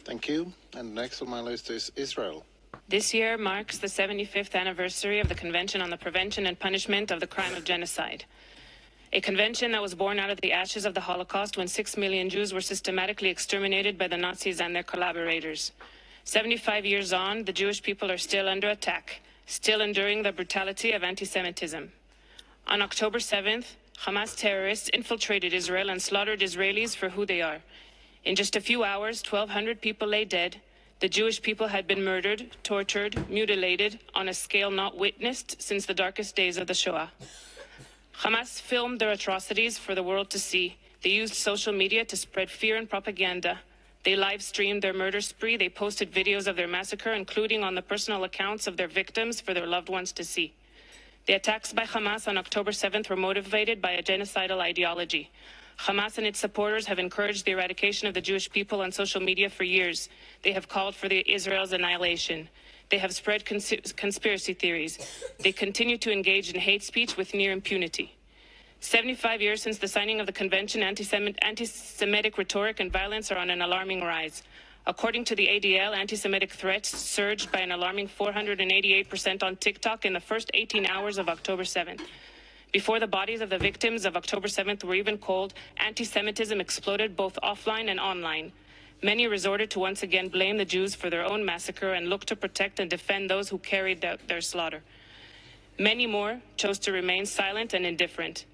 Thank you. And next on my list is Israel. This year marks the 75th anniversary of the Convention on the Prevention and Punishment of the Crime of Genocide. A convention that was born out of the ashes of the Holocaust when 6 million Jews were systematically exterminated by the Nazis and their collaborators. 75 years on, the Jewish people are still under attack, still enduring the brutality of anti-Semitism. On October 7th, Hamas terrorists infiltrated Israel and slaughtered Israelis for who they are. In just a few hours, 1,200 people lay dead. The Jewish people had been murdered, tortured, mutilated on a scale not witnessed since the darkest days of the Shoah. Hamas filmed their atrocities for the world to see. They used social media to spread fear and propaganda. They live-streamed their murder spree. They posted videos of their massacre, including on the personal accounts of their victims for their loved ones to see. The attacks by Hamas on October 7th were motivated by a genocidal ideology. Hamas and its supporters have encouraged the eradication of the Jewish people on social media for years. They have called for Israel's annihilation. They have spread conspiracy theories. They continue to engage in hate speech with near impunity. 75 years since the signing of the convention, anti-Semitic rhetoric and violence are on an alarming rise. According to the ADL, anti-Semitic threats surged by an alarming 488% on TikTok in the first 18 hours of October 7th. Before the bodies of the victims of October 7th were even cold, anti-Semitism exploded both offline and online. Many resorted to once again blame the Jews for their own massacre and look to protect and defend those who carried their slaughter. Many more chose to remain silent and indifferent.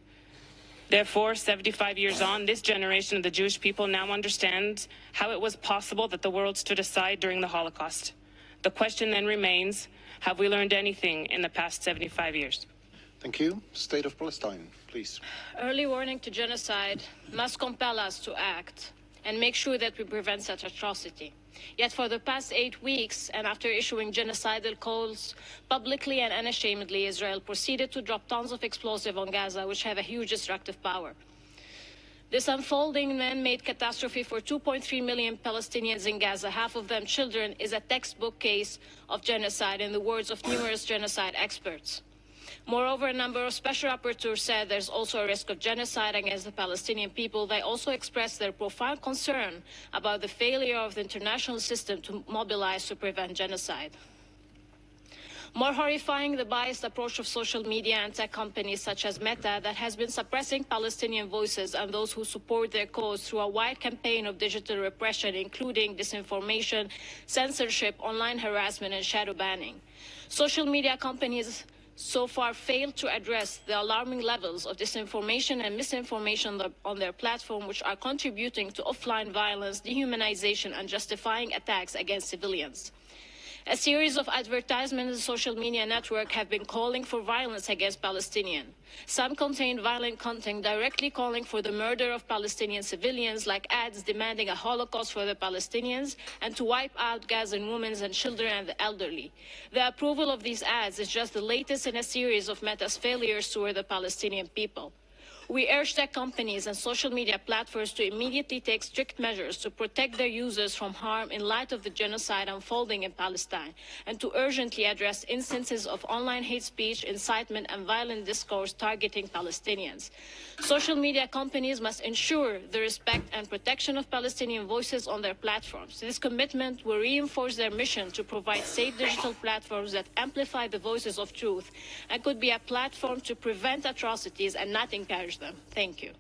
Therefore, 75 years on, this generation of the Jewish people now understands how it was possible that the world stood aside during the Holocaust. The question then remains, have we learned anything in the past 75 years? Thank you. State of Palestine, please. Early warning to genocide must compel us to act and make sure that we prevent such atrocity. Yet for the past 8 weeks, and after issuing genocidal calls publicly and unashamedly, Israel proceeded to drop tons of explosives on Gaza, which have a huge destructive power. This unfolding man-made catastrophe for 2.3 million Palestinians in Gaza, half of them children, is a textbook case of genocide, in the words of numerous genocide experts. Moreover, a number of special rapporteurs said there's also a risk of genocide against the Palestinian people. They also expressed their profound concern about the failure of the international system to mobilize to prevent genocide. More horrifying, the biased approach of social media and tech companies such as Meta that has been suppressing Palestinian voices and those who support their cause through a wide campaign of digital repression, including disinformation, censorship, online harassment, and shadow banning. Social media companies so far failed to address the alarming levels of disinformation and misinformation on their platform, which are contributing to offline violence, dehumanization, and justifying attacks against civilians. A series of advertisements in the social media network have been calling for violence against Palestinians. Some contain violent content directly calling for the murder of Palestinian civilians, like ads demanding a Holocaust for the Palestinians and to wipe out Gazan women and children and the elderly. The approval of these ads is just the latest in a series of Meta's failures toward the Palestinian people. We urge tech companies and social media platforms to immediately take strict measures to protect their users from harm in light of the genocide unfolding in Palestine, and to urgently address instances of online hate speech, incitement, and violent discourse targeting Palestinians. Social media companies must ensure the respect and protection of Palestinian voices on their platforms. This commitment will reinforce their mission to provide safe digital platforms that amplify the voices of truth and could be a platform to prevent atrocities and not encourage them. Thank you.